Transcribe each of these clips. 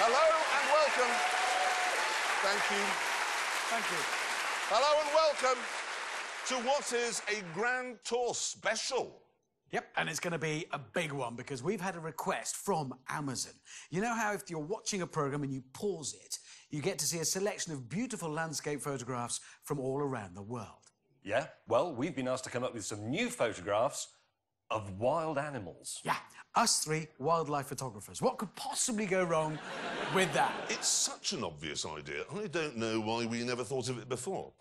Hello and welcome. Thank you. Thank you. Hello and welcome to what is a Grand Tour special. Yep, and it's going to be a big one because we've had a request from Amazon. You know how if you're watching a programme and you pause it, you get to see a selection of beautiful landscape photographs from all around the world? Yeah, well, we've been asked to come up with some new photographs of wild animals. Yeah, us three wildlife photographers. What could possibly go wrong with that? It's such an obvious idea. I don't know why we never thought of it before.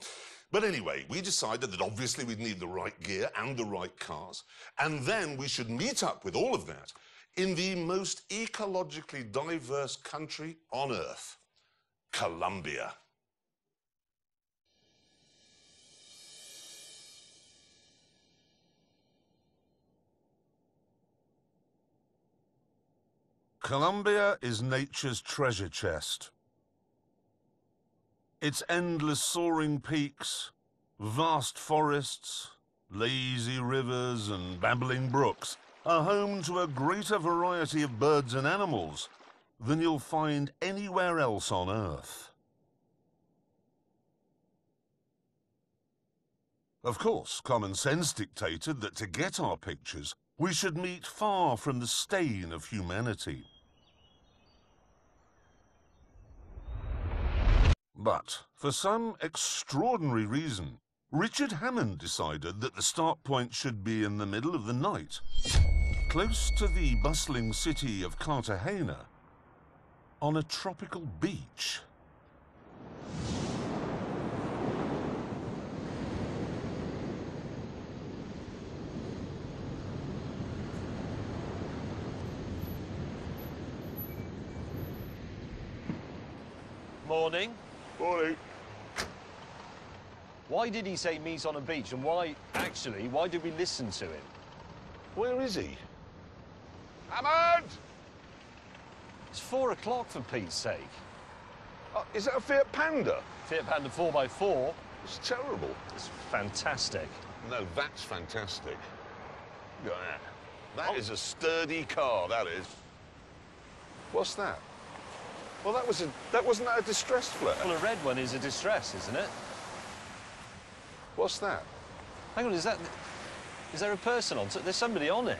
But anyway, we decided that obviously we'd need the right gear and the right cars, and then we should meet up with all of that in the most ecologically diverse country on Earth, Colombia. Colombia is nature's treasure chest. Its endless soaring peaks, vast forests, lazy rivers and babbling brooks are home to a greater variety of birds and animals than you'll find anywhere else on Earth. Of course, common sense dictated that to get our pictures, we should meet far from the stain of humanity. But, for some extraordinary reason, Richard Hammond decided that the start point should be in the middle of the night, close to the bustling city of Cartagena, on a tropical beach. Morning. Morning. Why did he say meet on a beach, and why did we listen to him? Where is he? Hammond! It's 4 o'clock, for Pete's sake. Is that a Fiat Panda? Fiat Panda 4x4. It's terrible. It's fantastic. No, that's fantastic. Look at that. That is a sturdy car, that is. What's that? Well, wasn't that a distressed flare? Well, a red one is a distress, isn't it? What's that? Hang on, is there a person on? There's somebody on it.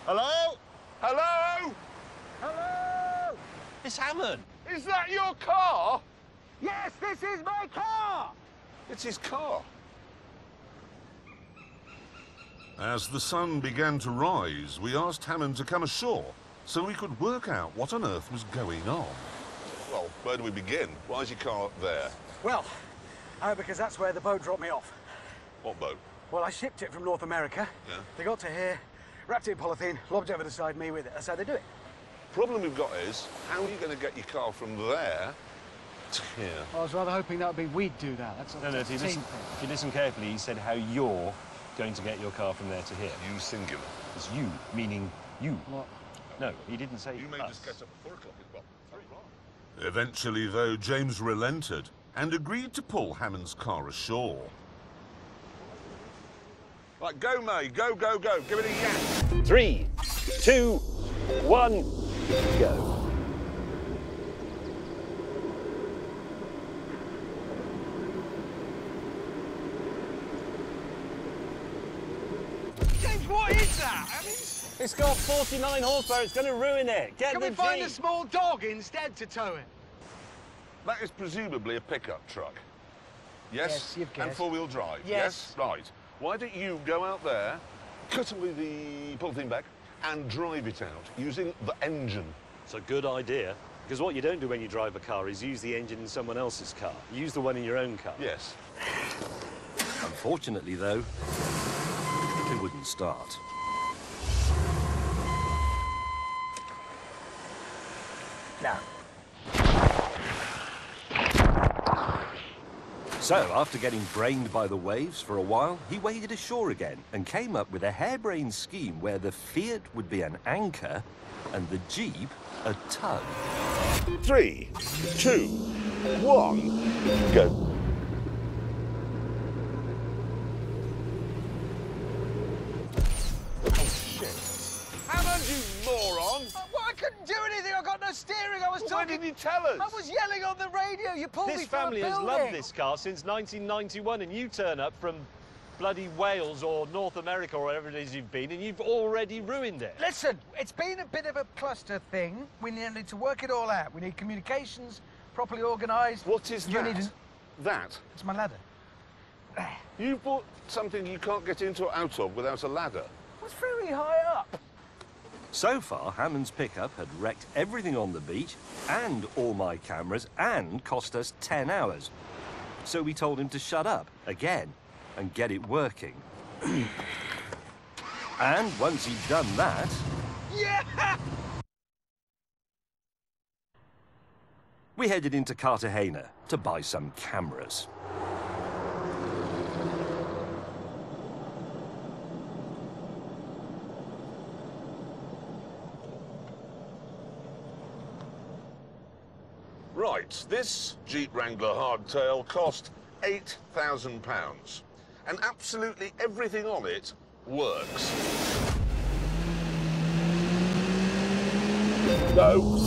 Hello? Hello? Hello! It's Hammond. Is that your car? Yes, this is my car! It's his car. As the sun began to rise, we asked Hammond to come ashore so we could work out what on earth was going on. Well, where do we begin? Why is your car up there? Well, because that's where the boat dropped me off. What boat? Well, I shipped it from North America. Yeah. They got to here, wrapped it in polythene, lobbed it over the side, me with it. That's how they do it. Problem we've got is, how are you going to get your car from there to here? I was rather hoping that would be we'd do that. That's No, if you listen carefully, he said how you're going to get your car from there to here. You singular. It's you, meaning you. What? No, he didn't say You may us. just get up at 4 o'clock as well. Eventually, though, James relented and agreed to pull Hammond's car ashore. Right, go, May. Go, go, go. Give it a yank. 3, 2, 1, go. James, what is that? I mean, It's got 49 horsepower. It's going to ruin it. Get can the we find Jeep. a small dog instead to tow it? That is presumably a pickup truck. Yes? Yes, you've And guessed. four-wheel drive? Yes. Right. Why don't you go out there, cut away the polythene bag, and drive it out using the engine? It's a good idea, because what you don't do when you drive a car is use the engine in someone else's car. Use the one in your own car. Yes. Unfortunately, though, it wouldn't start. No. So, after getting brained by the waves for a while, he waded ashore again and came up with a harebrained scheme where the Fiat would be an anchor and the Jeep a tug. 3, 2, 1, go. Hammond, you moron! Well, I couldn't do anything. I got no steering. I was Why didn't you tell us? I was yelling on the radio. You pulled me This from a family has building. loved this car since 1991, and you turn up from bloody Wales or North America or wherever it is you've been, and you've already ruined it. Listen, it's been a bit of a cluster thing. We need to work it all out. We need communications properly organised. What is You that? need That? It's my ladder. You bought something you can't get into or out of without a ladder. It's very high up. So far, Hammond's pickup had wrecked everything on the beach and all my cameras and cost us 10 hours. So we told him to shut up again and get it working. And once he'd done that... Yeah! We headed into Cartagena to buy some cameras. Right, this Jeep Wrangler hardtail cost £8,000. And absolutely everything on it works. No.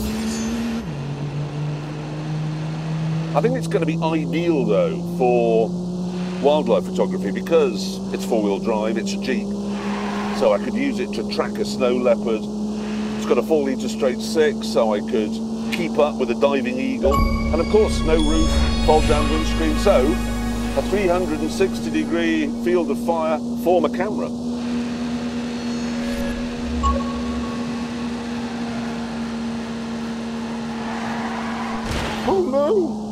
I think it's going to be ideal, though, for wildlife photography because it's four-wheel drive, it's a Jeep. So I could use it to track a snow leopard. It's got a 4-litre straight 6, so I could keep up with a diving eagle. And of course, no roof, fold-down windscreen. So a 360-degree field of fire for my camera. Oh no!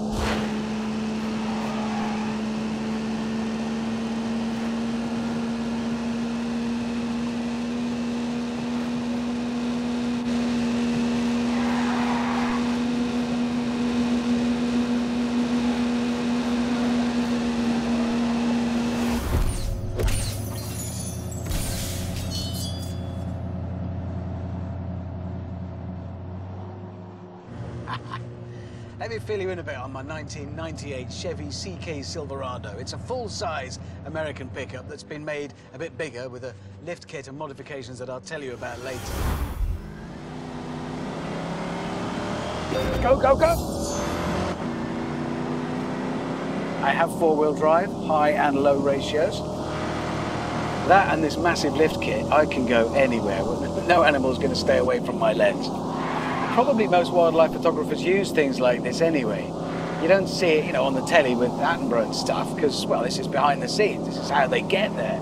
Let me fill you in a bit on my 1998 Chevy CK Silverado. It's a full-size American pickup that's been made a bit bigger with a lift kit and modifications that I'll tell you about later. Go, go, go! I have four-wheel drive, high and low ratios. That and this massive lift kit, I can go anywhere. No animal's going to stay away from my lens. Probably most wildlife photographers use things like this anyway. You don't see it, you know, on the telly with Attenborough and stuff, because, well, this is behind the scenes. This is how they get there.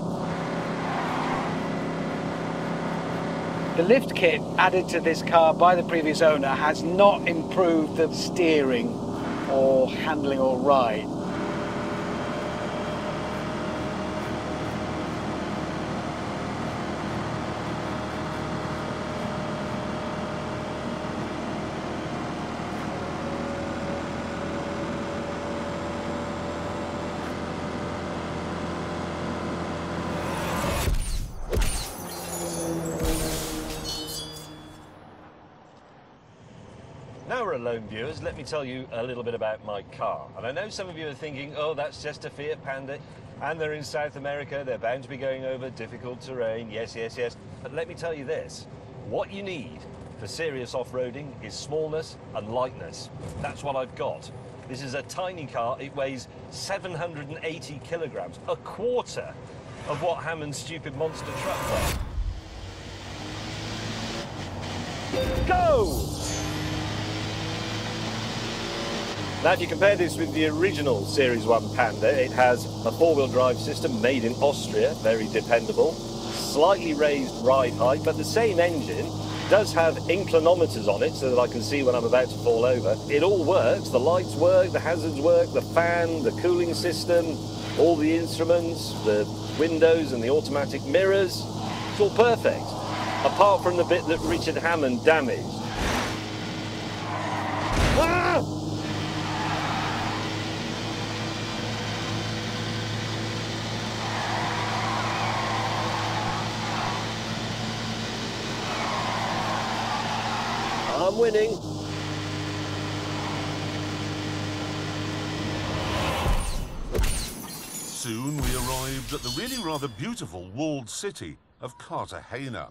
The lift kit added to this car by the previous owner has not improved the steering or handling or ride. Now we're alone, viewers, let me tell you a little bit about my car. And I know some of you are thinking, oh, that's just a Fiat Panda, and they're in South America, they're bound to be going over difficult terrain, yes, yes, yes. But let me tell you this, what you need for serious off-roading is smallness and lightness. That's what I've got. This is a tiny car, it weighs 780 kilograms, a quarter of what Hammond's stupid monster truck weighs. Go! Now, if you compare this with the original Series 1 Panda, it has a four-wheel drive system made in Austria, very dependable, slightly raised ride height, but the same engine does have inclinometers on it so that I can see when I'm about to fall over. It all works, the lights work, the hazards work, the fan, the cooling system, all the instruments, the windows and the automatic mirrors. It's all perfect, apart from the bit that Richard Hammond damaged. Ah! I'm winning. Soon we arrived at the really rather beautiful walled city of Cartagena.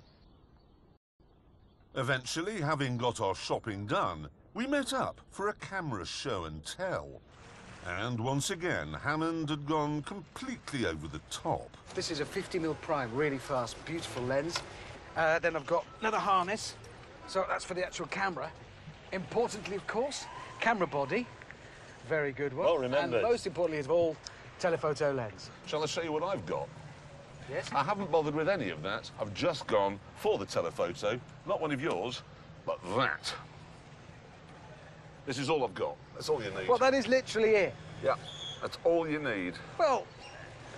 Eventually, having got our shopping done, we met up for a camera show and tell. And once again, Hammond had gone completely over the top. This is a 50mm prime, really fast, beautiful lens. Then I've got another harness, so that's for the actual camera. Importantly, of course, camera body, very good one. Well remembered. And most importantly of all, telephoto lens. Shall I show you what I've got? Yes? I haven't bothered with any of that. I've just gone for the telephoto, not one of yours, but that. This is all I've got. That's all you need. Well, that is literally it. Yeah, that's all you need. Well,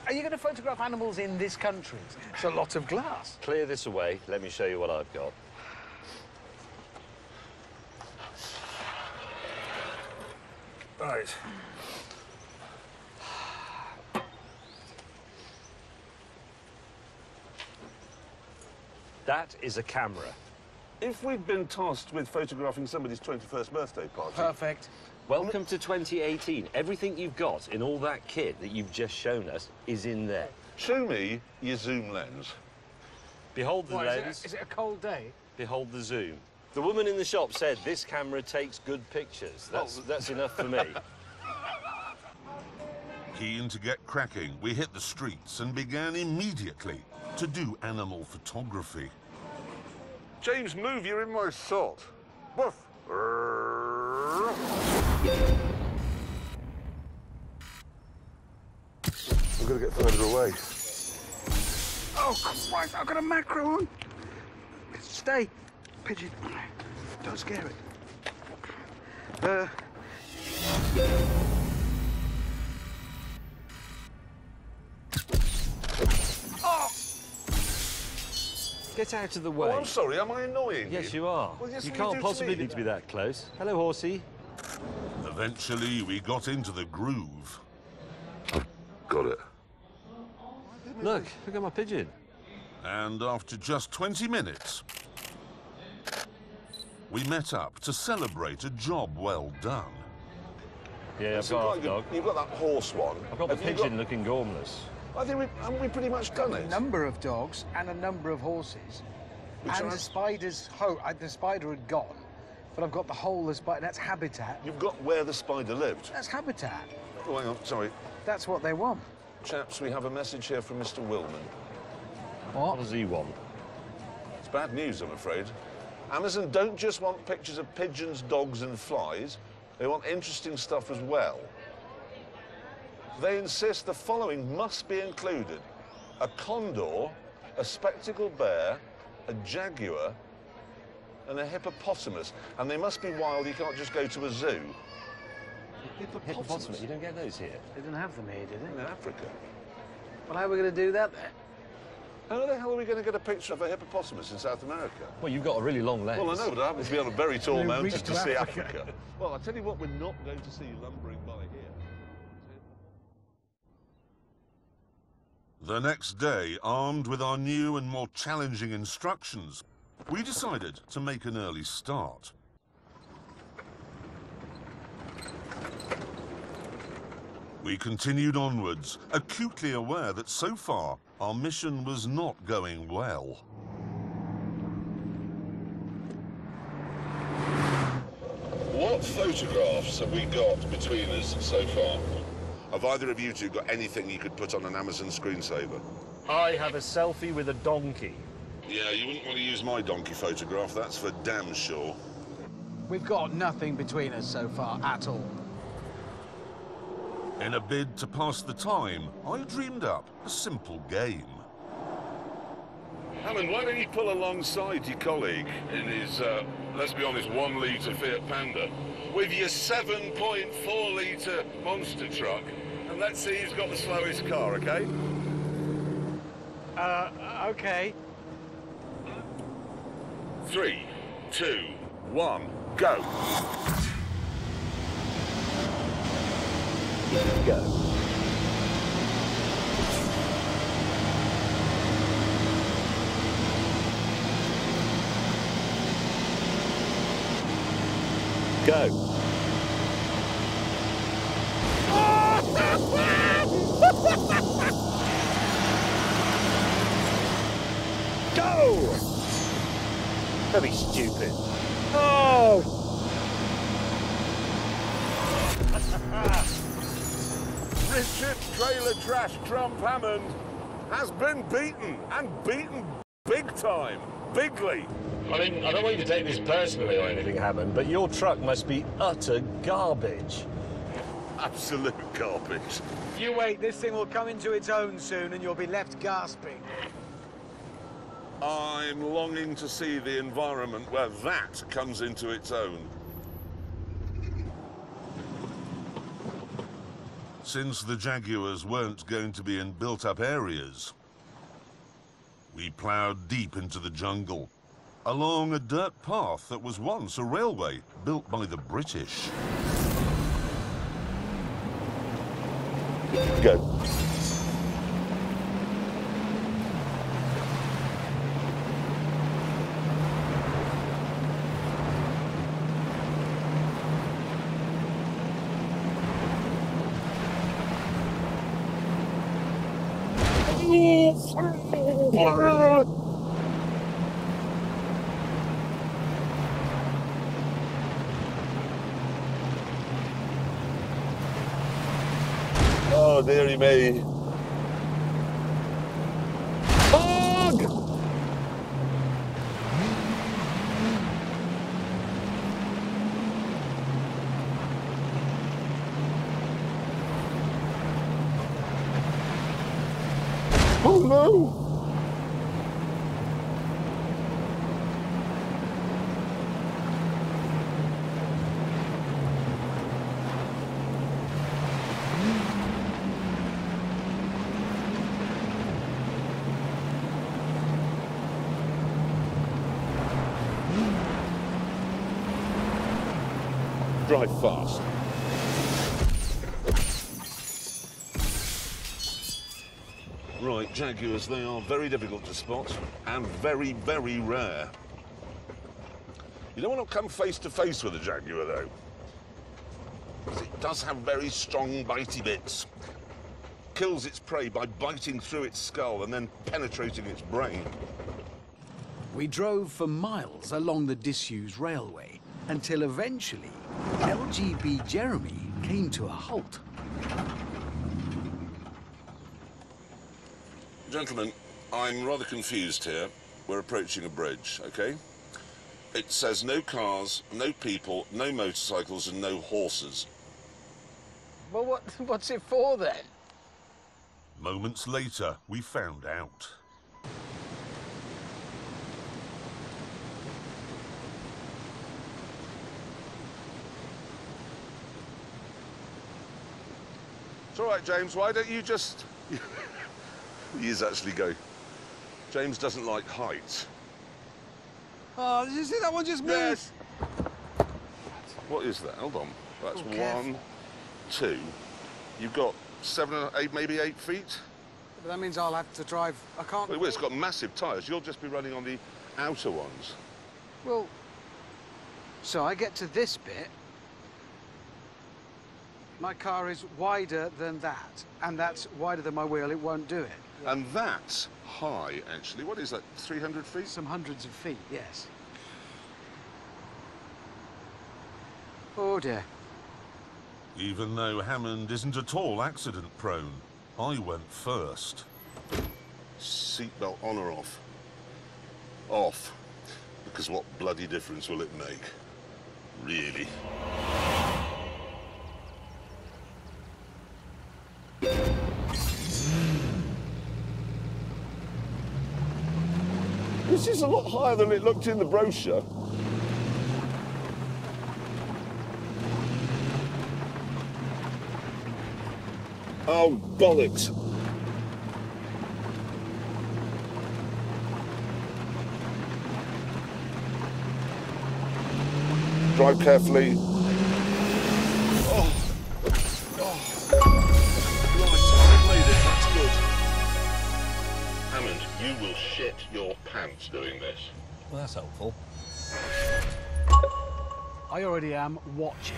are you going to photograph animals in this country? It's a lot of glass. Clear this away. Let me show you what I've got. Right. That is a camera. If we'd been tasked with photographing somebody's 21st birthday party... Perfect. Welcome to 2018. Everything you've got in all that kit that you've just shown us is in there. Show me your zoom lens. Behold the What, lens. is it a cold day? Behold the zoom. The woman in the shop said this camera takes good pictures. That's enough for me. Keen to get cracking, we hit the streets and began immediately to do animal photography. James, move, you're in my shot. Woof. We've got to get further away. Oh, Christ, I've got a macro on. Stay, pigeon. Don't scare it. Oh! Get out of the way. Oh, I'm sorry, am I annoying Yes, you are. Well, yes, you what can't do to possibly me? need to be that close. Hello, horsey. Eventually, we got into the groove. Got it. Look at my pigeon. And after just 20 minutes, we met up to celebrate a job well done. Yeah, I've So got quite half good. dog. You've got that horse one. I've got the Have you pigeon looking gormless. I think haven't we pretty much done A it? number of dogs and a number of horses. Which and are- the spider's the spider had gone, but I've got the whole of spider. That's habitat. You've got where the spider lived. That's habitat. Oh, hang on, sorry. That's what they want. Chaps, we have a message here from Mr. Willman. What does he want? It's bad news, I'm afraid. Amazon don't just want pictures of pigeons, dogs and flies. They want interesting stuff as well. They insist the following must be included. A condor, a spectacled bear, a jaguar, and a hippopotamus. And they must be wild, you can't just go to a zoo. Hippopotamus. You don't get those here. They didn't have them here, did they? In Africa. Well, how are we going to do that then? How the hell are we going to get a picture of a hippopotamus in South America? Well, you've got a really long lens. Well, I know, but I happen to be on a very tall We mountain reached to to see Africa. Africa. Well, I'll tell you what we're not going to see lumbering by here. The next day, armed with our new and more challenging instructions, we decided to make an early start. We continued onwards, acutely aware that so far our mission was not going well. What photographs have we got between us so far? Have either of you two got anything you could put on an Amazon screensaver? I have a selfie with a donkey. Yeah, you wouldn't want to use my donkey photograph, that's for damn sure. We've got nothing between us so far at all. In a bid to pass the time, I dreamed up a simple game. Hammond, why don't you pull alongside your colleague in his, let's be honest, 1 litre Fiat Panda with your 7.4 litre monster truck, and let's see who's got the slowest car, okay? Okay. 3, 2, 1, go. Go. Go. Go! Don't be stupid. Oh! Richard Trailer Trash Trump Hammond has been beaten, and beaten big time, bigly. I mean, I don't want you to take this personally or anything, Hammond, but your truck must be utter garbage. Absolute garbage. You wait, this thing will come into its own soon and you'll be left gasping. I'm longing to see the environment where that comes into its own. Since the Jaguars weren't going to be in built-up areas, we ploughed deep into the jungle, along a dirt path that was once a railway built by the British. Go. Oh, dearie me. Bog! Oh no! Drive fast. Right, Jaguars, they are very difficult to spot and very, very rare. You don't want to come face to face with a Jaguar, though, because it does have very strong Bitey-Bits. Kills its prey by biting through its skull and then penetrating its brain. We drove for miles along the disused railway until eventually LGB Jeremy came to a halt. Gentlemen, I'm rather confused here. We're approaching a bridge, okay? It says no cars, no people, no motorcycles, and no horses. Well, what's it for then? Moments later, we found out. It's all right, James. Why don't you just... He is actually go. James doesn't like heights. Oh, did you see that one just moved? Yes. What is that? Hold on. That's Oh, careful. 1, 2. You've got 7 or 8, maybe 8 feet. But that means I'll have to drive. I can't. Well, it's got massive tyres. You'll just be running on the outer ones. Well, so I get to this bit. My car is wider than that, and that's wider than my wheel. It won't do it. And that's high, actually. What is that, 300 feet? Some hundreds of feet, yes. Oh dear. Even though Hammond isn't at all accident-prone, I went first. Seatbelt on or off? Off. Because what bloody difference will it make? Really? This is a lot higher than it looked in the brochure. Oh, bollocks. Drive carefully. Oh. Right, I've made it. That's good. Hammond, you will shit your pants doing this. Well, that's helpful. I already am watching.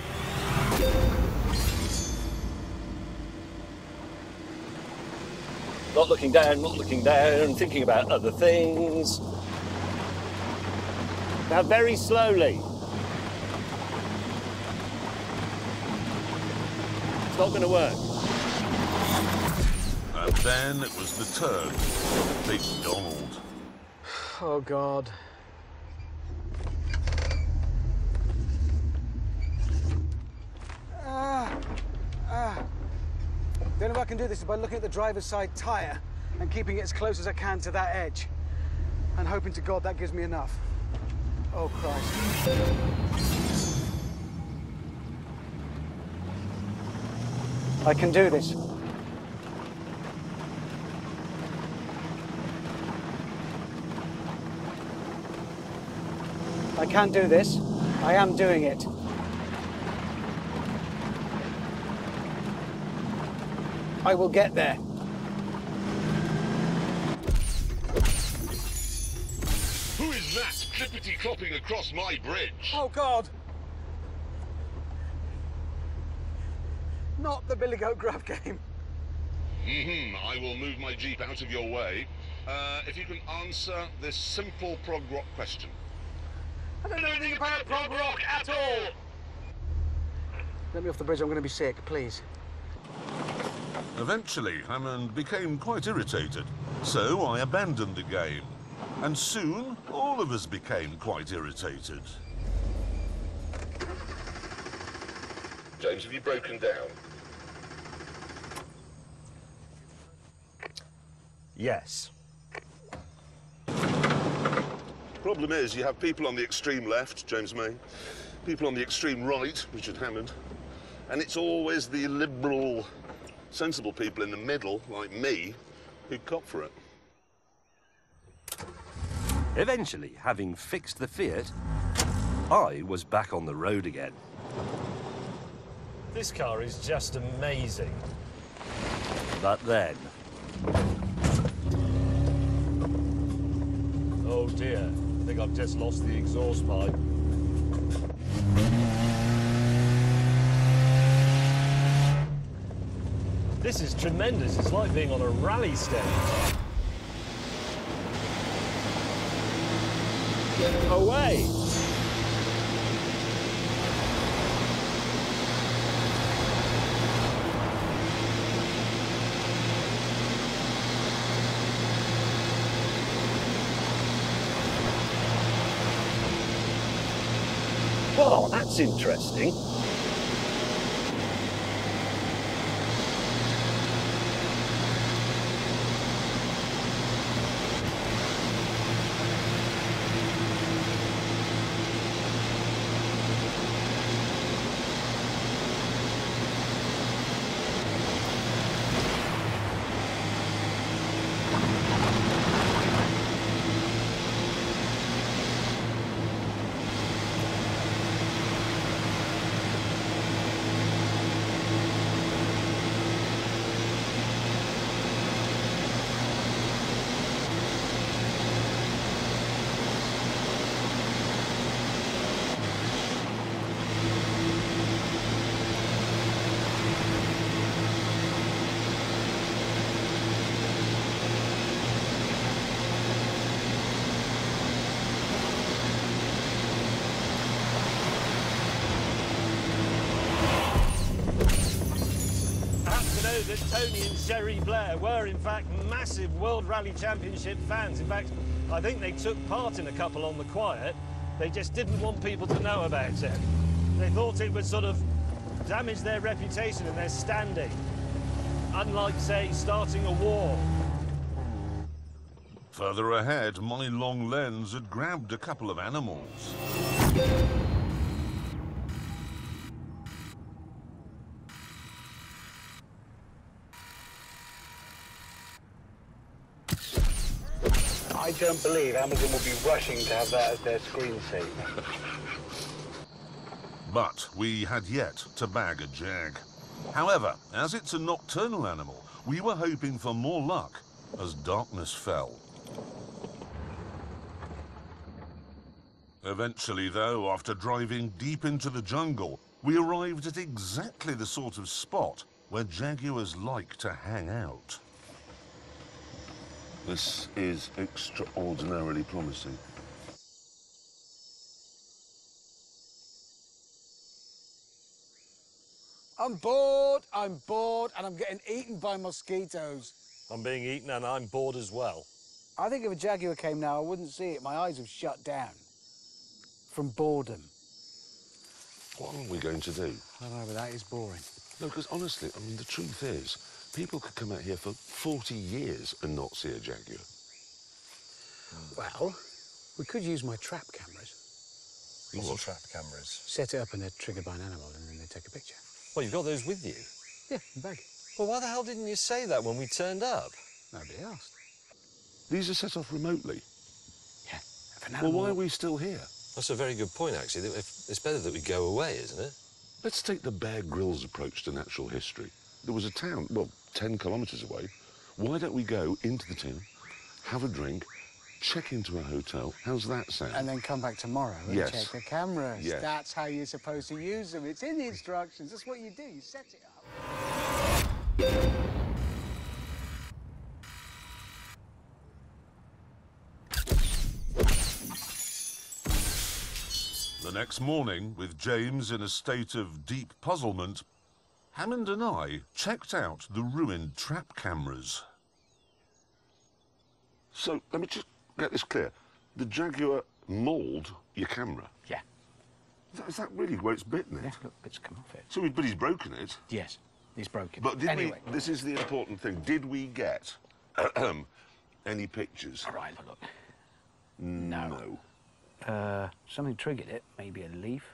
Not looking down, thinking about other things. Now, very slowly. It's not going to work. Then it was the turn of Big Donald. Oh, God. The only way I can do this is by looking at the driver's side tyre and keeping it as close as I can to that edge. And hoping to God that gives me enough. Oh, Christ. I can do this. I can do this. I am doing it. I will get there. Who is that clippity-clopping across my bridge? Oh, God! Not the Billy Goat Grab game. I will move my Jeep out of your way. If you can answer this simple prog rock question. I don't know anything about prog rock at all! Let me off the bridge, I'm going to be sick, please. Eventually, Hammond became quite irritated, so I abandoned the game. And soon, all of us became quite irritated. James, have you broken down? Yes. Problem is, you have people on the extreme left, James May, people on the extreme right, Richard Hammond, and it's always the liberal, sensible people in the middle, like me, who cop for it. Eventually, having fixed the Fiat, I was back on the road again. This car is just amazing. But then, Oh dear, I think I've just lost the exhaust pipe. This is tremendous. It's like being on a rally stage. Away! oh, that's interesting. That Tony and Sherry Blair were, in fact, massive World Rally Championship fans. In fact, I think they took part in a couple on the quiet. They just didn't want people to know about it. They thought it would sort of damage their reputation and their standing. Unlike, say, starting a war. Further ahead, my long lens had grabbed a couple of animals. I don't believe Amazon will be rushing to have that as their screensaver. But we had yet to bag a jag. However, as it's a nocturnal animal, we were hoping for more luck as darkness fell. Eventually, though, after driving deep into the jungle, we arrived at exactly the sort of spot where jaguars like to hang out. This is extraordinarily promising. I'm bored, and I'm getting eaten by mosquitoes. I'm being eaten and I'm bored as well. I think if a jaguar came now, I wouldn't see it. My eyes have shut down. From boredom. What are we going to do? I know, but that is boring. No, because honestly, I mean, the truth is, people could come out here for 40 years and not see a jaguar. Well, we could use my trap cameras. Use your trap cameras. Set it up and they're triggered by an animal and then they take a picture. Well, you've got those with you? Yeah, in the bag. Well, why the hell didn't you say that when we turned up? Nobody asked. These are set off remotely. Yeah. If an Well, animal... why are we still here? That's a very good point, actually. It's better that we go away, isn't it? Let's take the Bear Grylls approach to natural history. There was a town, well, 10 kilometres away. Why don't we go into the town, have a drink, check into a hotel? How's that sound? And then come back tomorrow and Yes. check the cameras. Yes. That's how you're supposed to use them. It's in the instructions. That's what you do. You set it up. The next morning, with James in a state of deep puzzlement, Hammond and I checked out the ruined trap cameras. So, let me just get this clear. The jaguar mauled your camera? Yeah. Is that really where it's bitten it? Yeah, look, bits come off it. So, but he's broken it. Yes, he's broken. But did anyway. this is the important thing. Did we get any pictures? All right, look. No. Something triggered it. Maybe a leaf.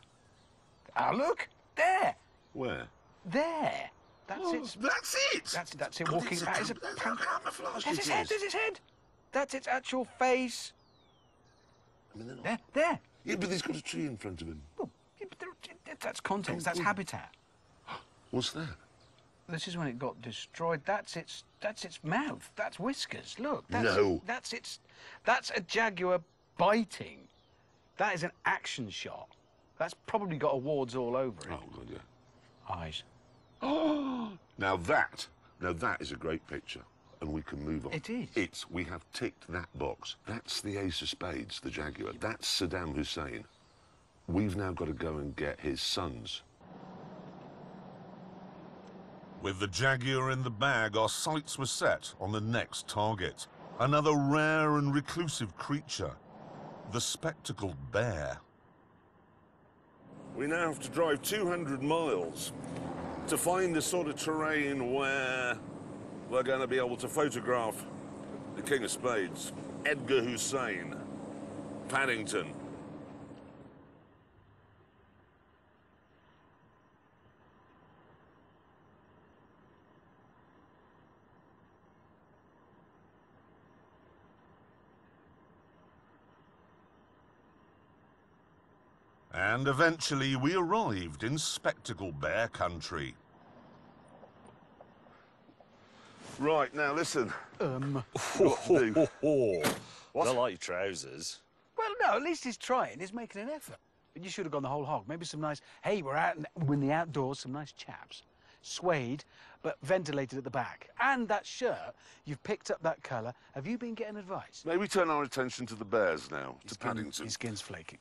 Ah, look! There! Where? There! That's it. That's it! That's it God, walking it's back. It's a how camouflaged There's it his head, is. there's his head! That's its actual face. I mean, they're not- There. Yeah, but there's got a tree in front of him. Oh, yeah, but that's context, that's habitat. What's that? This is when it got destroyed. That's its mouth. That's whiskers. Look. No. That's a jaguar biting. That is an action shot. That's probably got awards all over it. Oh, God, yeah. Eyes. Oh, now that is a great picture, and we can move on. It is. We have ticked that box. That's the ace of spades, the jaguar. That's Saddam Hussein. We've now got to go and get his sons. With the jaguar in the bag, our sights were set on the next target. Another rare and reclusive creature, the spectacled bear. We now have to drive 200 miles to find the sort of terrain where we're going to be able to photograph the King of Spades, Edgar Hussein, Paddington. And eventually we arrived in Spectacle Bear country. Right, now listen. What to do? Not like trousers. Well, no, at least he's trying. He's making an effort. But you should have gone the whole hog. Maybe some nice, hey, we're in the outdoors, some nice chaps. Suede, but ventilated at the back. And that shirt, you've picked up that colour. Have you been getting advice? Maybe turn our attention to the bears now, to Paddington. His skin's flaking.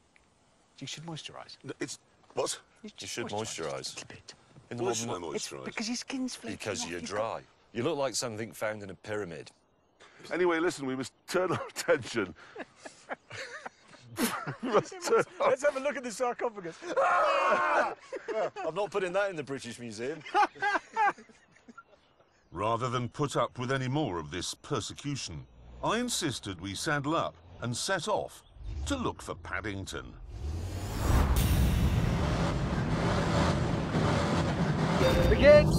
You should moisturise. It's... What? You should moisturise. Just a little bit. In the Why should I modern... It's moisturise? because your skin's flaking. Because off. you're You've dry. You look like something found in a pyramid. Anyway, listen, we must turn our attention. Let's have a look at the sarcophagus. I'm not putting that in the British Museum. Rather than put up with any more of this persecution, I insisted we saddle up and set off to look for Paddington. Begin!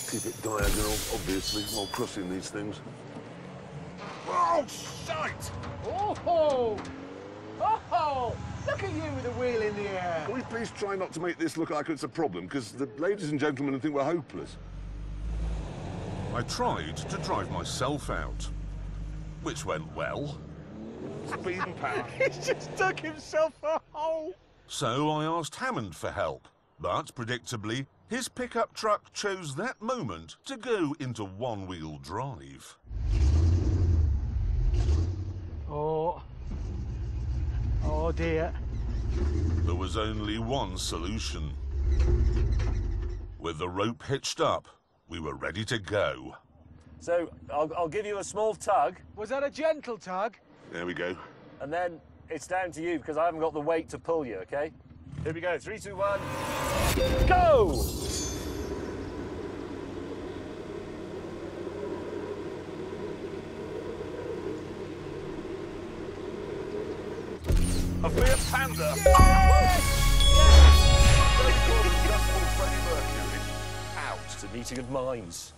Keep it diagonal, obviously, while crossing these things. Oh, shite! Oh! Look at you with a wheel in the air. Can we please try not to make this look like it's a problem, because the ladies and gentlemen think we're hopeless. I tried to drive myself out, which went well. Speed and power. He's just dug himself a hole. So I asked Hammond for help, but predictably, his pickup truck chose that moment to go into one-wheel drive. Oh. Oh, dear. There was only one solution. With the rope hitched up, we were ready to go. So I'll give you a small tug, Was that a gentle tug? There we go. and then it's down to you because I haven't got the weight to pull you, okay? Here we go. 3, 2, 1. Go! A Fiat Panda! Out. It's a meeting of minds.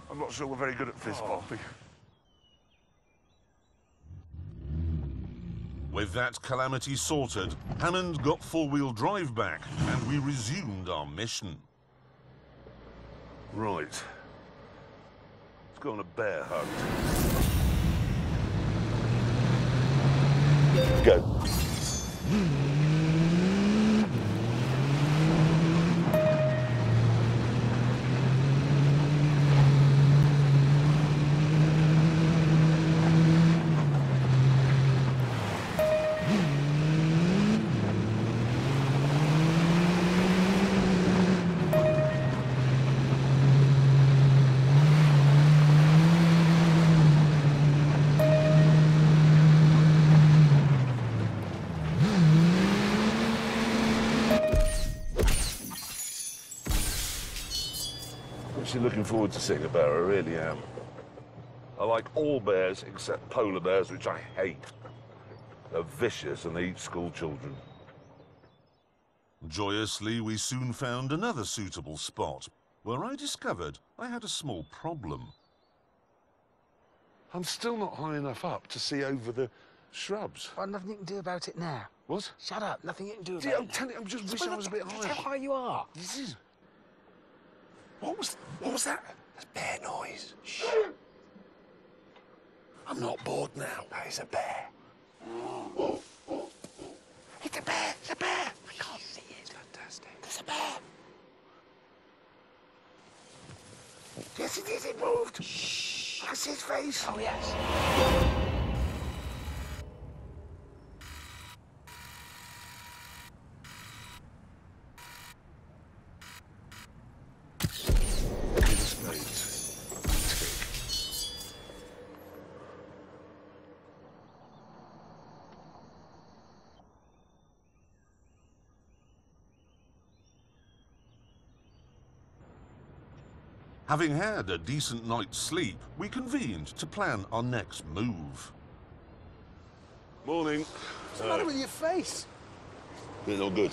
I'm not sure we're very good at fist pumping. With that calamity sorted, Hammond got four-wheel drive back, and we resumed our mission. Right. Let's go on a bear hunt. Go. Looking forward to seeing a bear, I really am. I like all bears except polar bears, which I hate. They're vicious and they eat school children. Joyously, we soon found another suitable spot, where I discovered I had a small problem. I'm still not high enough up to see over the shrubs. Well, nothing you can do about it now. What? Shut up. Nothing you can do about Yeah, I'm it. telling you, I just wish I was a bit higher. How high you are. This is... What was that? That's bear noise. Shh. I'm not bored now. That is a bear. It's a bear. It's a bear. I can't see it. Fantastic. There's a bear. Yes, it is. It moved. Shh. I can see his face. Oh, yes. Having had a decent night's sleep, we convened to plan our next move. Morning. What's the matter with your face? You're not good.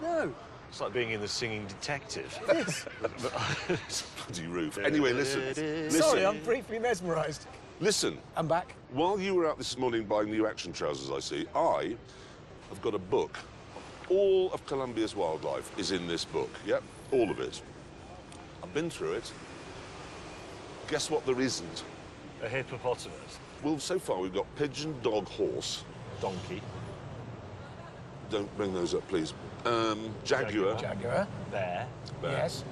No. It's like being in The Singing Detective. It is. Bloody roof. Anyway, listen. Sorry, I'm briefly mesmerised. Listen. I'm back. While you were out this morning buying new action trousers, I see, I have got a book. All of Colombia's wildlife is in this book. Yep, all of it. I've been through it. Guess what there isn't? A hippopotamus. Well, so far we've got pigeon, dog, horse. Donkey. Don't bring those up, please. Jaguar. Jaguar. Bear. Bear. Yes.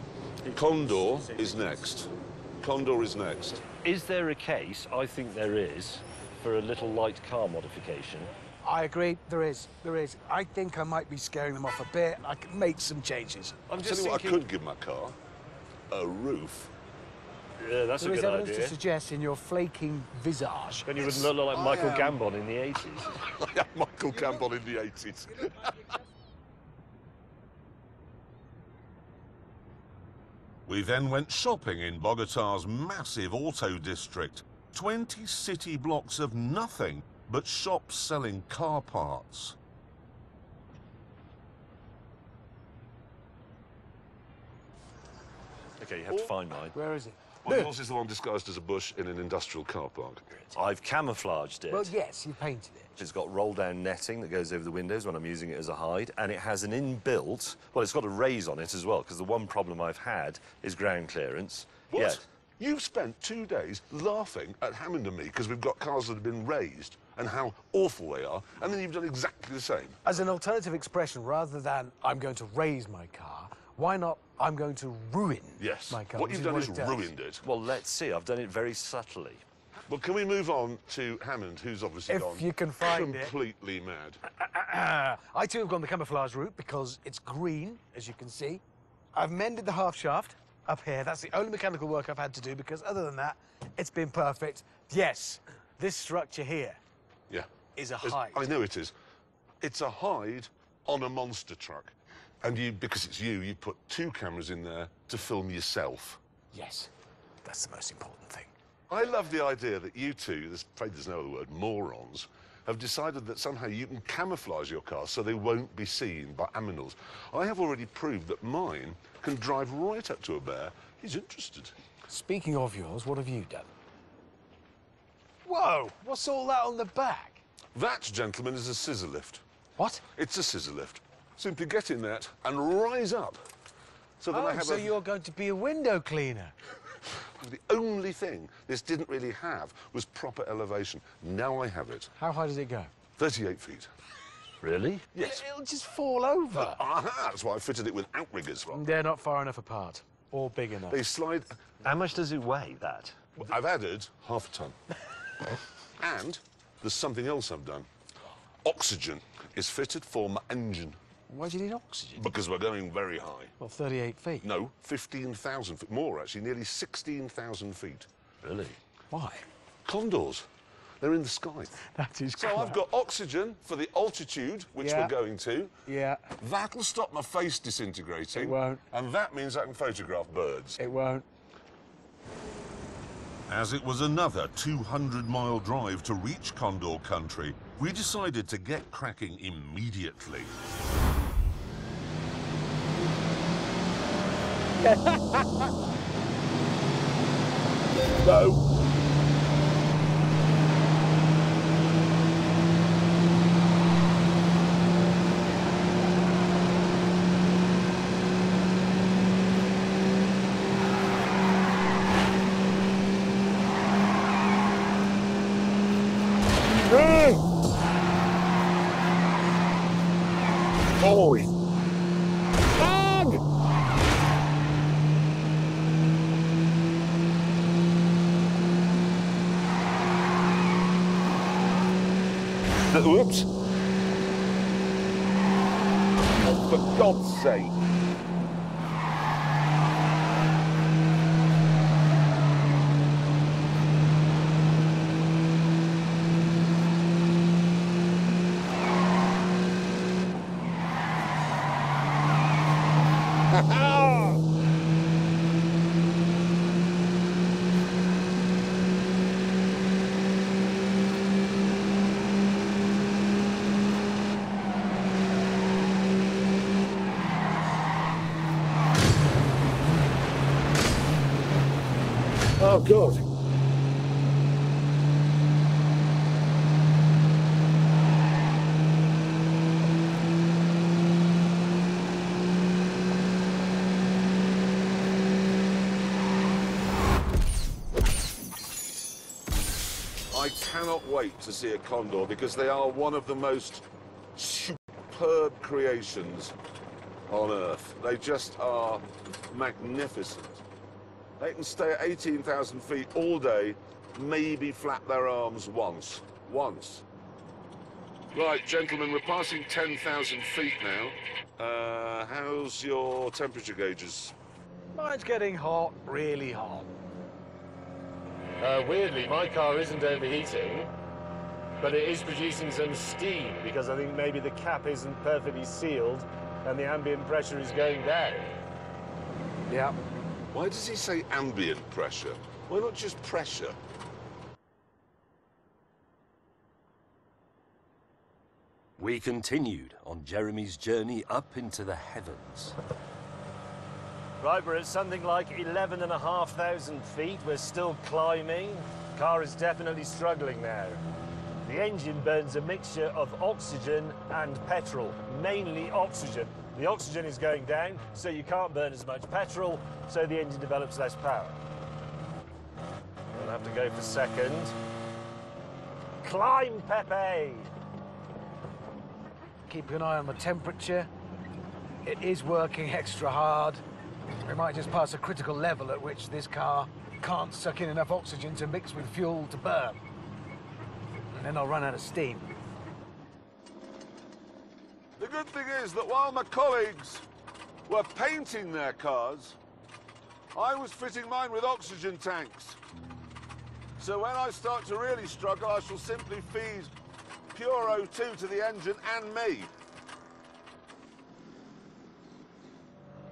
Condor is next. Condor is next. Is there a case, I think there is, for a little light car modification? I agree. There is. There is. I think I might be scaring them off a bit. I could make some changes. I'm Tell just you what I thinking... could give my car. A roof. Yeah, that's There a is good evidence idea. to suggest in your flaking visage. Then you wouldn't look like Michael Gambon in the 80s. I am Michael Gambon in the 80s. We then went shopping in Bogota's massive auto district. 20 city blocks of nothing but shops selling car parts. Okay, you have to find mine. Where is it? Well, yours is the one disguised as a bush in an industrial car park. I've camouflaged it. Well, yes, you painted it. It's got roll-down netting that goes over the windows when I'm using it as a hide, and it has an inbuilt... Well, it's got a raise on it as well, because the one problem I've had is ground clearance. What? Yeah. You've spent 2 days laughing at Hammond and me because we've got cars that have been raised and how awful they are, and then you've done exactly the same. As an alternative expression, rather than I'm going to raise my car, why not I'm going to ruin my car? What you've done is it does. ruined it. Well, let's see. I've done it very subtly. Well, can we move on to Hammond, who's obviously If gone you can find it. completely mad? I too have gone the camouflage route because it's green, as you can see. I've mended the half shaft up here. That's the only mechanical work I've had to do because other than that, it's been perfect. Yes, this structure here Yeah. is a hide. I know it is. It's a hide on a monster truck. And you, because it's you put 2 cameras in there to film yourself. Yes, that's the most important thing. I love the idea that you two, afraid there's no other word, morons, have decided that somehow you can camouflage your cars so they won't be seen by aminals. I have already proved that mine can drive right up to a bear. He's interested. Speaking of yours, what have you done? Whoa, what's all that on the back? That, gentlemen, is a scissor lift. What? It's a scissor lift. Simply get in that and rise up. So that I have so you're going to be a window cleaner. The only thing this didn't really have was proper elevation. Now I have it. How high does it go? 38 feet. Really? Yes. It'll just fall over. Aha! That's why I fitted it with outriggers. They're not far enough apart or big enough. They slide... How much does it weigh, that? I've added half a ton. And there's something else I've done. Oxygen is fitted for my engine. Why do you need oxygen? Because we're going very high. Well, 38 feet. No, 15,000 feet. More, actually. Nearly 16,000 feet. Really? Why? Condors. They're in the sky. That is So I've got oxygen for the altitude, which Yeah. we're going to. Yeah, That'll stop my face disintegrating. It won't. And that means I can photograph birds. it won't. As it was another 200-mile drive to reach Condor Country, we decided to get cracking immediately. No. Boy. Oops. Oh, for God's sake. Oh, God. I cannot wait to see a condor because they are one of the most superb creations on Earth. They just are magnificent. They can stay at 18,000 feet all day, maybe flap their arms once. Once. Right, gentlemen, we're passing 10,000 feet now. How's your temperature gauges? Mine's getting hot, really hot. Weirdly, my car isn't overheating, but it is producing some steam because I think maybe the cap isn't perfectly sealed and the ambient pressure is going down. Yeah. Why does he say ambient pressure? Why not just pressure? We continued on Jeremy's journey up into the heavens. Right, we're at something like 11,500 feet. We're still climbing. Car is definitely struggling now. The engine burns a mixture of oxygen and petrol, mainly oxygen. The oxygen is going down, so you can't burn as much petrol, so the engine develops less power. We'll have to go for second. Climb, Pepe! Keep an eye on the temperature. It is working extra hard. We might just pass a critical level at which this car can't suck in enough oxygen to mix with fuel to burn. And then I'll run out of steam. The good thing is that while my colleagues were painting their cars, I was fitting mine with oxygen tanks. So when I start to really struggle, I shall simply feed pure O2 to the engine and me.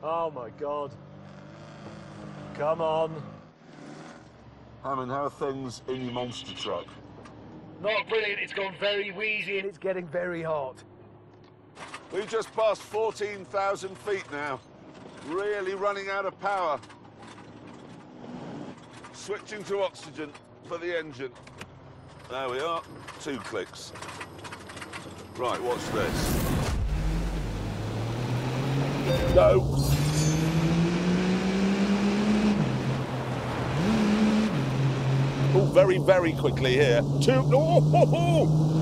Oh my God. Come on. Hammond, how are things in your monster truck? Not brilliant. It's gone very wheezy and it's getting very hot. We just passed 14,000 feet now. Really running out of power. Switching to oxygen for the engine. There we are. 2 clicks. Right, watch this. No. Oh, very, very quickly here. 2. Oh, ho, ho.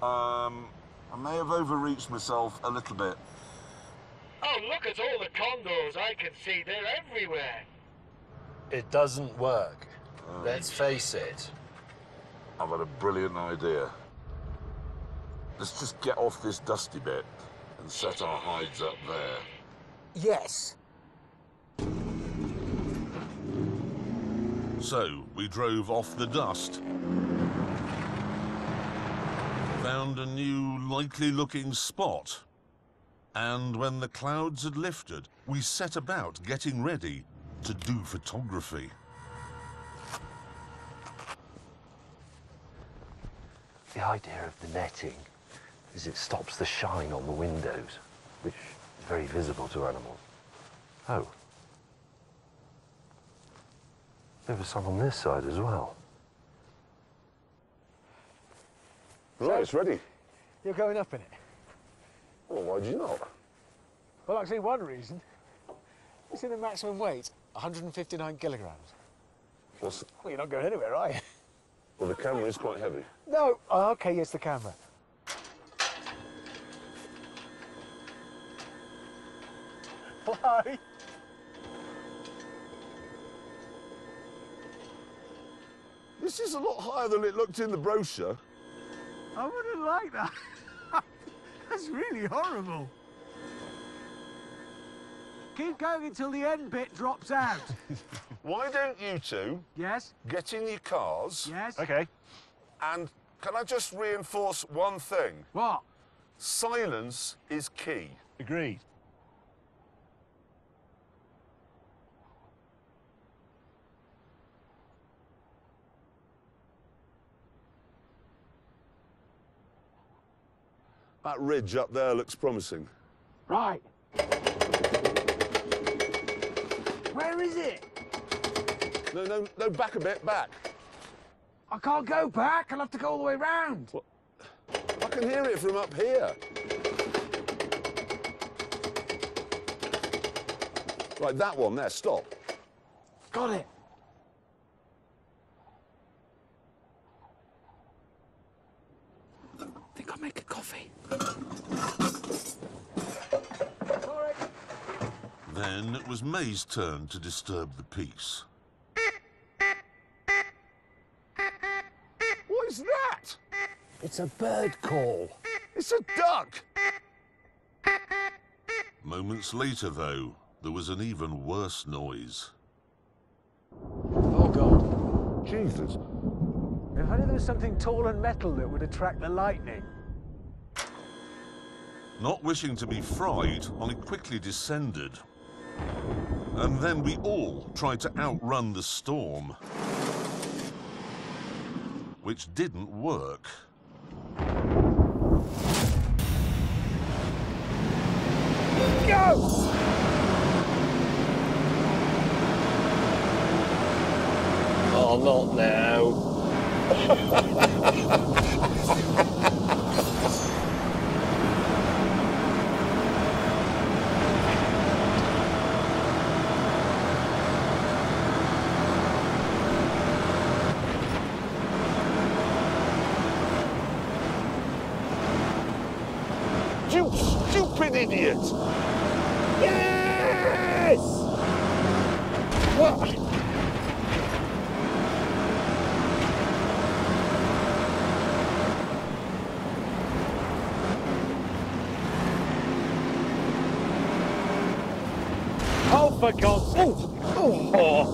I may have overreached myself a little bit. Oh, look at all the condos I can see. They're everywhere. It doesn't work. Let's face it. I've had a brilliant idea. Let's just get off this dusty bit and set our hides up there. Yes. So, we drove off the dust. Found a new, likely-looking spot. And when the clouds had lifted, we set about getting ready to do photography. The idea of the netting is it stops the shine on the windows, which is very visible to animals. Oh. There was some on this side as well. Right, it's ready. You're going up in it? Well, why'd you not? Well, actually, one reason. You see the maximum weight? 159 kilograms. What's... Well, you're not going anywhere, are you? Well, the camera is quite heavy. No. Oh, OK, yes, the camera. Fly. This is a lot higher than it looked in the brochure. I wouldn't like that. That's really horrible. Keep going until the end bit drops out. Why don't you two Yes? get in your cars Yes? Okay. and can I just reinforce one thing? What? Silence is key. Agreed. That ridge up there looks promising. Right. Where is it? No, back a bit, back. I can't go back. I'll have to go all the way round. What? I can hear it from up here. Right, that one there, stop. Got it. I think I'll make a coffee. Sorry. Then it was May's turn to disturb the peace. What is that? It's a bird call. It's a duck. Moments later, though, there was an even worse noise. Oh, God. Jesus. If only there was something tall and metal that would attract the lightning. Not wishing to be fried, I quickly descended. And then we all tried to outrun the storm. Which didn't work. Go! Oh, not now. You stupid idiot! Yes! What? Oh, for God's sake. Oh.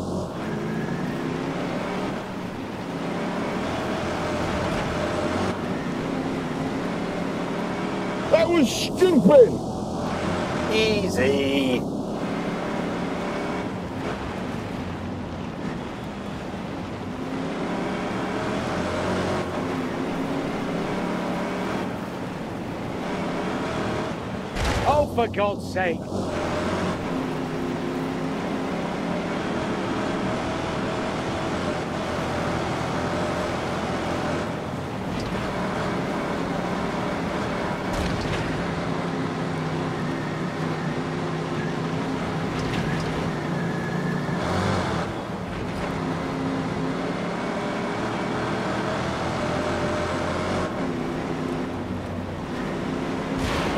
That was stupid! Easy. Oh, for God's sake.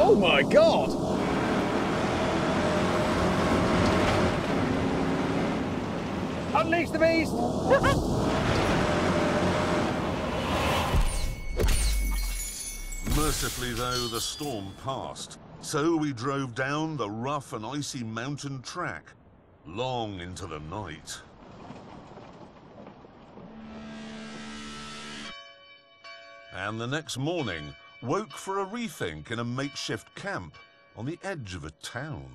Oh, my God! Unleash the beast! Mercifully, though, the storm passed. So we drove down the rough and icy mountain track, long into the night. And the next morning, woke for a rethink in a makeshift camp on the edge of a town.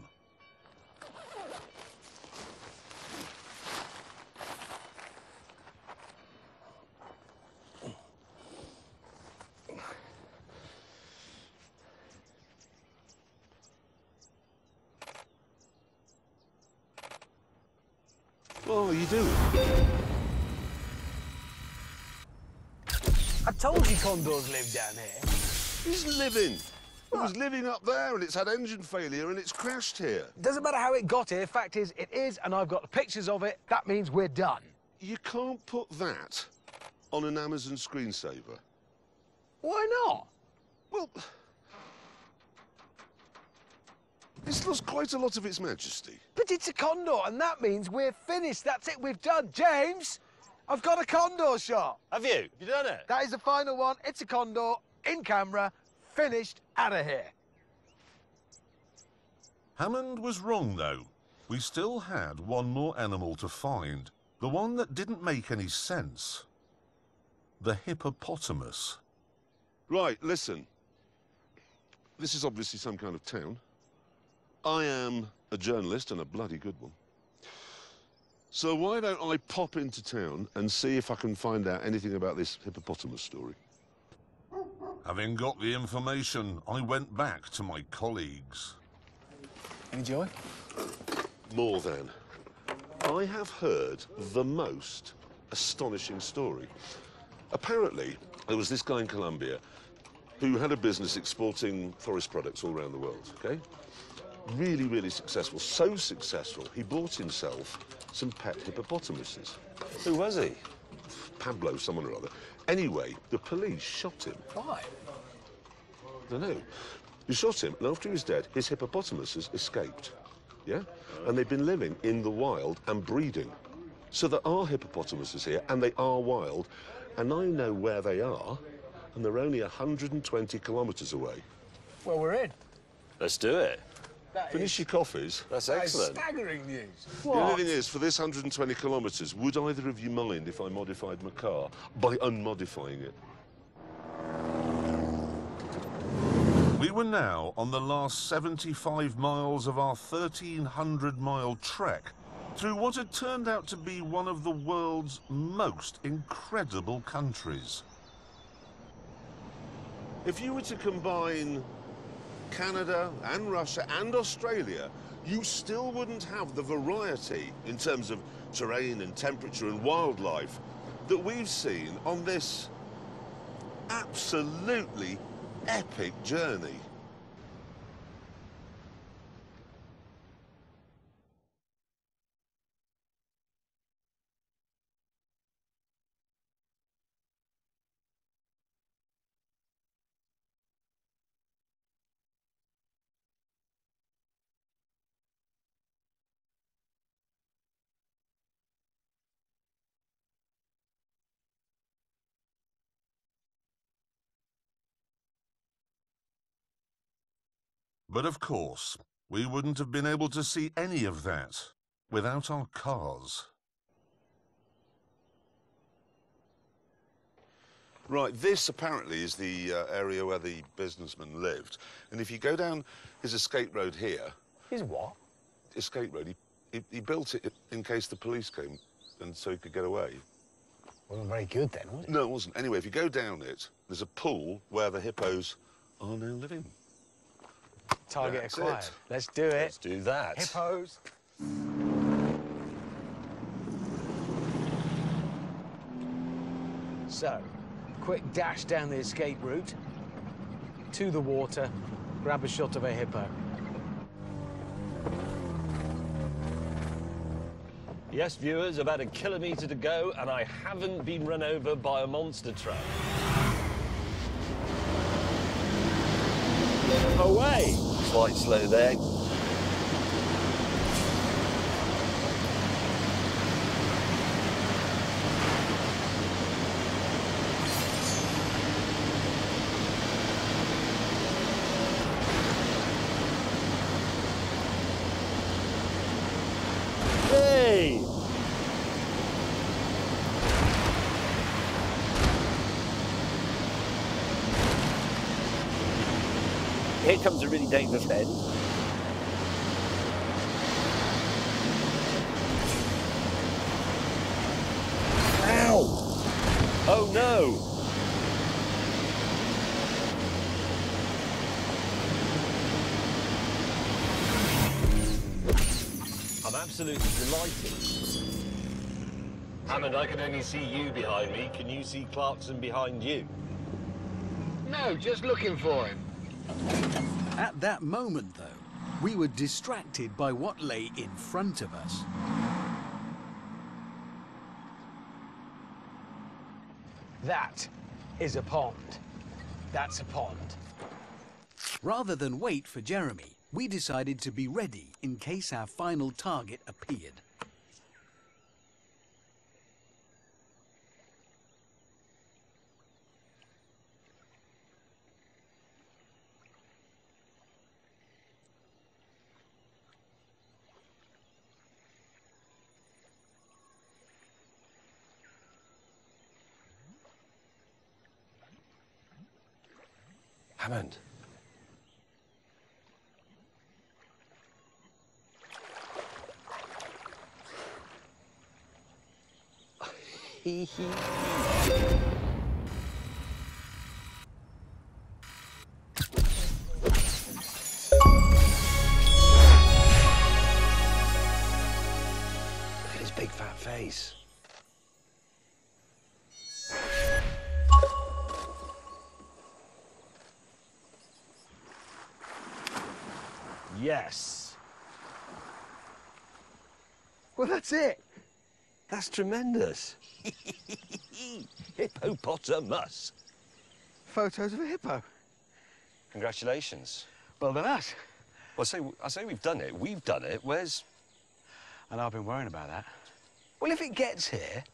What are you doing? I told you condors live down here. He's living. It was living up there and it's had engine failure and it's crashed here. Doesn't matter how it got here. Fact is, it is, and I've got the pictures of it. That means we're done. You can't put that on an Amazon screensaver. Why not? Well, it's lost quite a lot of its majesty. But it's a condor, and that means we're finished. That's it, we've done. James, I've got a condor shot. Have you? Have you done it? That is the final one. It's a condor, in camera, finished, out of here. Hammond was wrong, though. We still had one more animal to find. The one that didn't make any sense. The hippopotamus. Right, listen. This is obviously some kind of town. I am a journalist, and a bloody good one. So why don't I pop into town and see if I can find out anything about this hippopotamus story? Having got the information, I went back to my colleagues. Any joy? More than. I have heard the most astonishing story. Apparently, there was this guy in Colombia who had a business exporting forest products all around the world, okay? Really, really successful. So successful, he bought himself some pet hippopotamuses. Who was he? Pablo, someone or other. Anyway, the police shot him. Why? I don't know. They shot him, and after he was dead, his hippopotamuses escaped. Yeah? And they've been living in the wild and breeding. So there are hippopotamuses here, and they are wild, and I know where they are, and they're only 120 kilometres away. Well, we're in. Let's do it. Finish your coffees. That's That is excellent. staggering news. The only thing is, for this 120 kilometres, would either of you mind if I modified my car by unmodifying it? We were now on the last 75 miles of our 1,300-mile trek through what had turned out to be one of the world's most incredible countries. If you were to combine Canada and Russia and Australia, you still wouldn't have the variety in terms of terrain and temperature and wildlife that we've seen on this absolutely epic journey. But of course, we wouldn't have been able to see any of that without our cars. Right, this apparently is the area where the businessman lived. And if you go down his escape road here... His what? Escape road, he built it in case the police came, and so he could get away. Wasn't very good then, was it? No, it wasn't. Anyway, if you go down it, there's a pool where the hippos are now living. Target That's acquired. it. Let's do it. Let's do that. Hippos. So, quick dash down the escape route, to the water, grab a shot of a hippo. Yes, viewers, about a kilometre to go, and I haven't been run over by a monster truck. Away! Slight slow there. Hey! Here comes a really dangerous bend. Ow! Oh no! I'm absolutely delighted. Hammond, I can only see you behind me. Can you see Clarkson behind you? No, just looking for him. At that moment, though, we were distracted by what lay in front of us. That is a pond. That's a pond. Rather than wait for Jeremy, we decided to be ready in case our final target appeared. Hammond. Look at his big fat face. Yes. Well, that's it. That's tremendous. Hippopotamus. Photos of a hippo. Congratulations. Well done us. Well, I say we've done it. We've done it. Where's... And I've been worrying about that. Well, if it gets here,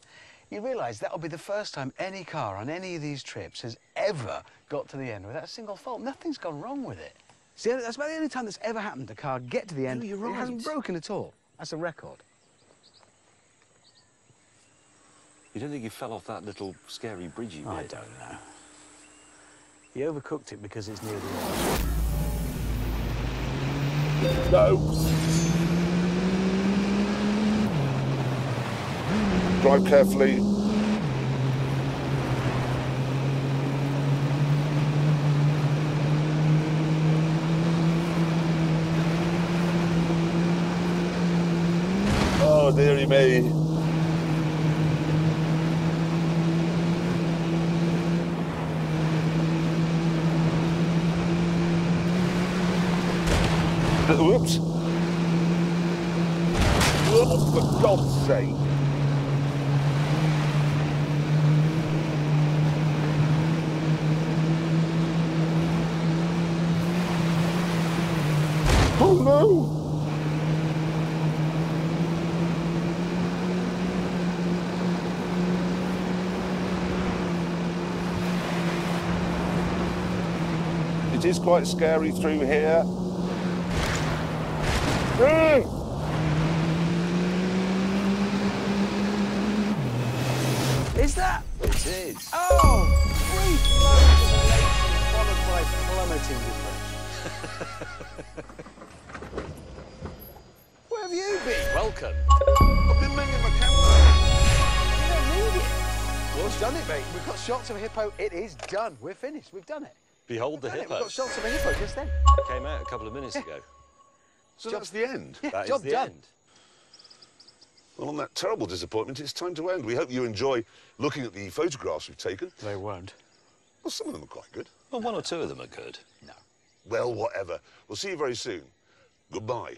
you realise that'll be the first time any car on any of these trips has ever got to the end without a single fault. Nothing's gone wrong with it. See, that's about the only time that's ever happened. A car get to the end, No, you're it hasn't right. broken at all. That's a record. You don't think you fell off that little scary bridge you I did? don't know. He overcooked it because it's near the end. No. Drive carefully. Oh, dearie me. Whoops. Oh, for God's sake. Oh, no. It is quite scary through here. Is that? It is. Oh! Brief moments of elation followed by plummeting depression. Where have you been? Welcome. I've been mending my camera. You don't need it. Well, we've done it, mate. We've got shots of a hippo. It is done. We're finished. We've done it. Behold the Done it. hippo. We've got shots of a hippo just then. Came out a couple of minutes ago. So that's the end. Yeah, That is job the done. end. Well, on that terrible disappointment, it's time to end. We hope you enjoy looking at the photographs we've taken. They won't. Well, some of them are quite good. Well, one or two of them are good. No. Well, whatever. We'll see you very soon. Goodbye.